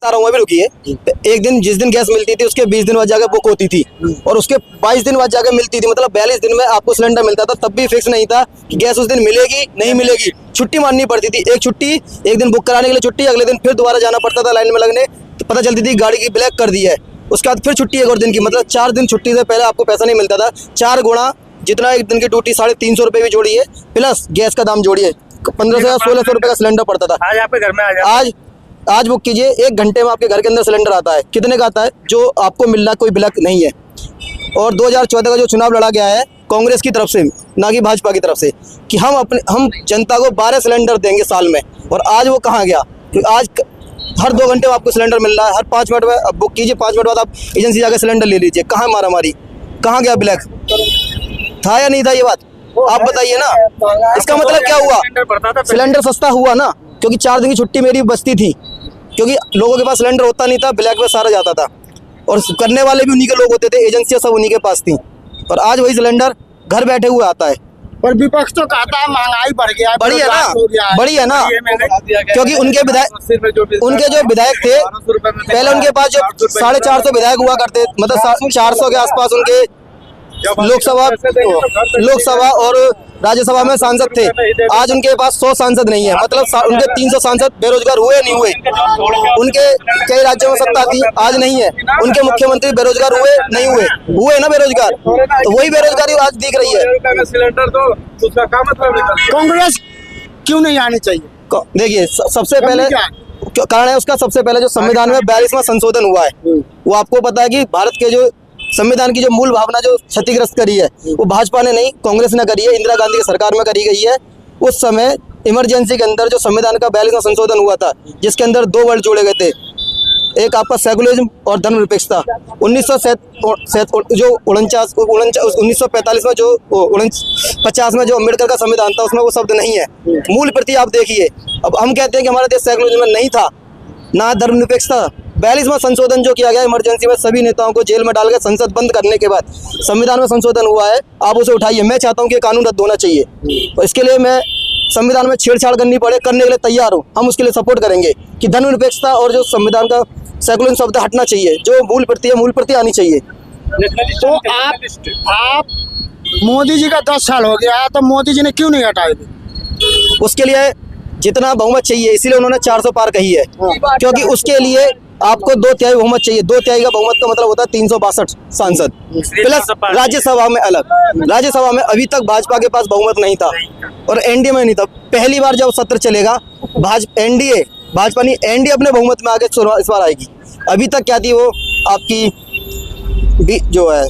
बता रहा हूँ, अभी रुकिए। एक दिन जिस दिन गैस मिलती थी उसके 20 दिन बाद जाकर बुक होती थी और उसके 22 दिन बाद जाकर मिलती थी, मतलब 42 दिन में आपको सिलेंडर मिलता था। तब भी फिक्स नहीं था कि गैस उस दिन मिलेगी नहीं मिलेगी, छुट्टी मारनी पड़ती थी। एक छुट्टी, एक दिन बुक कराने के लिए छुट्टी, अगले दिन फिर दोबारा जाना पड़ता था लाइन में लगने, तो पता चलती थी गाड़ी की ब्लैक कर दी है। उसके बाद फिर छुट्टी एक और दिन की, मतलब 4 दिन छुट्टी से पहले आपको पैसा नहीं मिलता था। 4 गुणा जितना एक दिन की ड्यूटी, 350 रुपये भी जोड़िए, प्लस गैस का दाम जोड़िए, 1500 या 1600 रुपये का सिलेंडर पड़ता था। आज आपके घर में आ जाए, आज बुक कीजिए, 1 घंटे में आपके घर के अंदर सिलेंडर आता है। कितने का आता है? जो आपको मिलना कोई ब्लैक नहीं है। और 2014 का जो चुनाव लड़ा गया है कांग्रेस की तरफ से, ना कि भाजपा की तरफ से, कि हम जनता को 12 सिलेंडर देंगे साल में, और आज वो कहाँ गया? क्योंकि आज हर 2 घंटे में आपको सिलेंडर मिल रहा है, हर 5 मिनट में अब बुक कीजिए, 5 मिनट बाद आप एजेंसी जाकर सिलेंडर ले लीजिए। कहाँ मारामारी, कहाँ गया ब्लैक? था या नहीं था ये बात? आप बताइए ना। इसका मतलब क्या हुआ? सिलेंडर सस्ता हुआ ना, क्योंकि 4 दिन की छुट्टी मेरी बचती थी, क्योंकि लोगों के पास सिलेंडर होता नहीं था, ब्लैक में सारा जाता था, और करने वाले भी उन्हीं के लोग होते थे, एजेंसियां सब उन्हीं के पास थी। और आज वही सिलेंडर घर बैठे हुए आता है। पर विपक्ष तो कहता है महंगाई बढ़ गया, बड़ी है ना, बड़ी है ना, क्योंकि उनके जो विधायक थे पहले, उनके पास जो 450 विधायक हुआ करते, मतलब 400 के आसपास उनके लोकसभा और राज्यसभा में सांसद थे। आज उनके पास 100 सांसद नहीं है, मतलब उनके 300 सांसद बेरोजगार हुए नहीं हुए। उनके कई राज्यों में सत्ता थी, आज नहीं है। उनके मुख्यमंत्री बेरोजगार हुए नहीं हुए ना बेरोजगार, तो वही बेरोजगारी आज दिख रही है। सिलेंडर तो उसका क्या मतलब? कांग्रेस क्यों नहीं आनी चाहिए? देखिए, सबसे पहले कारण है उसका, सबसे पहले जो संविधान में 42वां संशोधन हुआ है, वो आपको पता है कि भारत के जो संविधान की जो मूल भावना जो क्षतिग्रस्त करी है, वो भाजपा ने नहीं, कांग्रेस ने करी है, इंदिरा गांधी की सरकार में करी गई है। उस समय इमरजेंसी के अंदर जो संविधान का 42वां संशोधन हुआ था, जिसके अंदर 2 वर्ड जोड़े गए थे, एक आपका सेकुलरिज्म और धर्मनिरपेक्षता। 1945 में जो 50 में जो अम्बेडकर का संविधान था, उसमें वो शब्द नहीं है। मूल प्रति आप देखिए। अब हम कहते हैं कि हमारा देश सेकुलरिज्म में नहीं था, ना धर्मनिरपेक्षता। 42वां संशोधन जो किया गया इमरजेंसी में, सभी नेताओं को जेल में डाल के संसद बंद करने के बाद संविधान में संशोधन हुआ है, आप उसे उठाइए। मैं चाहता हूं कि कानून रद्द होना चाहिए, और इसके लिए मैं संविधान में छेड़छाड़ करनी पड़े, करने के लिए तैयार हूं। हम उसके लिए सपोर्ट करेंगे कि धर्मनिरपेक्षता और जो संविधान का सेकुलरिज्म शब्द हटना चाहिए, जो मूल प्रति है, मूल प्रति आनी चाहिए। तो आप मोदी जी का 10 साल हो गया, तो मोदी जी ने क्यों नहीं हटाए? उसके लिए जितना बहुमत चाहिए, इसीलिए उन्होंने 400 पार कही है, क्योंकि उसके लिए आपको 2/3 बहुमत चाहिए। 2/3 का बहुमत का मतलब होता है 362 सांसद, प्लस राज्यसभा में अलग। राज्यसभा में अभी तक भाजपा के पास बहुमत नहीं था, और एनडीए में नहीं था। पहली बार जब सत्र चलेगा, भाजपा नहीं, एनडीए अपने बहुमत में आगे इस बार आएगी। अभी तक क्या थी, वो आपकी जो है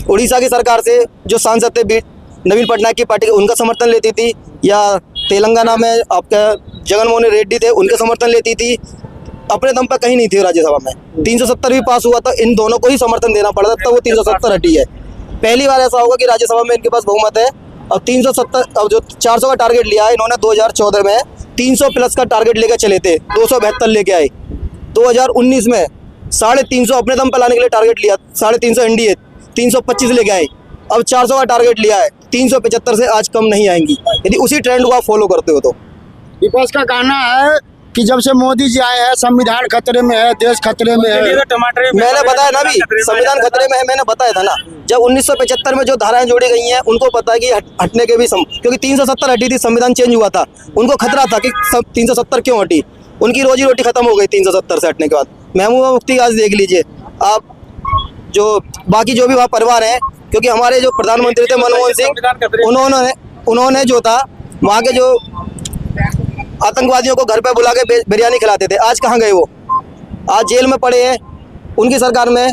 उड़ीसा की सरकार से जो सांसद थे नवीन पटनायक की पार्टी, उनका समर्थन लेती थी, या तेलंगाना में आपका जगनमोहन रेड्डी थे, उनका समर्थन लेती थी। अपने दम पर कहीं नहीं थी राज्यसभा में। 370 भी पास हुआ, तो इन दोनों को ही समर्थन देना पड़ा था, तब वो 370 हटी है। पहली बार ऐसा होगा कि राज्यसभा में इनके पास बहुमत है। अब 370, अब जो 400 का टारगेट लिया है इन्होंने 2014 में, 300 प्लस का टारगेट लेकर चले थे, 272 लेके आए। 2019 में 350 अपने दम पर लाने के लिए टारगेट लिया, 350 एनडीए 325 लेके आए। अब 400 का टारगेट लिया है, 375 से आज कम नहीं आएंगी, यदि उसी ट्रेंड को आप फॉलो करते हो तो। विपक्ष का कहना है कि जब से मोदी जी आए हैं, संविधान खतरे में है, देश खतरे में है। मैंने बताया ना, अभी संविधान खतरे में है, मैंने बताया था ना। जब 1975 में जो धाराएं जोड़ी गई हैं, उनको पता है कि हटने के भी क्योंकि 370 हटी थी, संविधान चेंज हुआ था, उनको खतरा था कि 370 क्यों हटी। उनकी रोजी रोटी खत्म हो गई 370 से हटने के बाद। महबूबा मुफ्ती आज देख लीजिए आप, जो बाकी जो भी वहाँ परिवार हैं, क्योंकि हमारे जो प्रधानमंत्री थे मनमोहन सिंह, उन्होंने जो था वहाँ के जो आतंकवादियों को घर पे बुला के बिरयानी खिलाते थे, आज कहाँ गए वो? आज जेल में पड़े हैं। उनकी सरकार में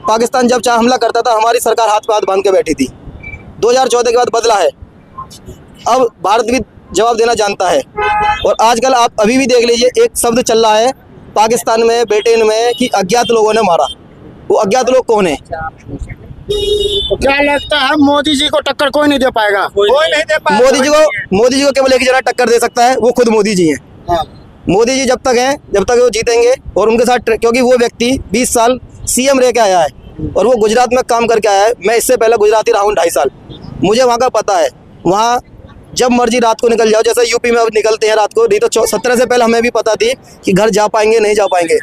पाकिस्तान जब चाहे हमला करता था, हमारी सरकार हाथ पे हाथ बांध के बैठी थी। 2014 के बाद बदला है, अब भारत भी जवाब देना जानता है। और आजकल आप अभी भी देख लीजिए, एक शब्द चल रहा है पाकिस्तान में, ब्रिटेन में, कि अज्ञात लोगों ने मारा। वो अज्ञात लोग कौन है? तो क्या लगता है मोदी जी को टक्कर कोई नहीं दे पाएगा? कोई नहीं दे पाएगा। मोदी जी को केवल एक जना टक्कर दे सकता है, वो खुद मोदी जी हैं। हाँ। मोदी जी जब तक हैं, जब तक वो जीतेंगे, और उनके साथ, क्योंकि वो व्यक्ति 20 साल सीएम रह के आया है, और वो गुजरात में काम करके आया है। मैं इससे पहले गुजराती रहा हूँ 2.5 साल, मुझे वहाँ का पता है। वहाँ जब मर्जी रात को निकल जाओ, जैसे यूपी में अब निकलते हैं रात को, नहीं तो 17 से पहले हमें भी पता थी कि घर जा पाएंगे नहीं जा पाएंगे।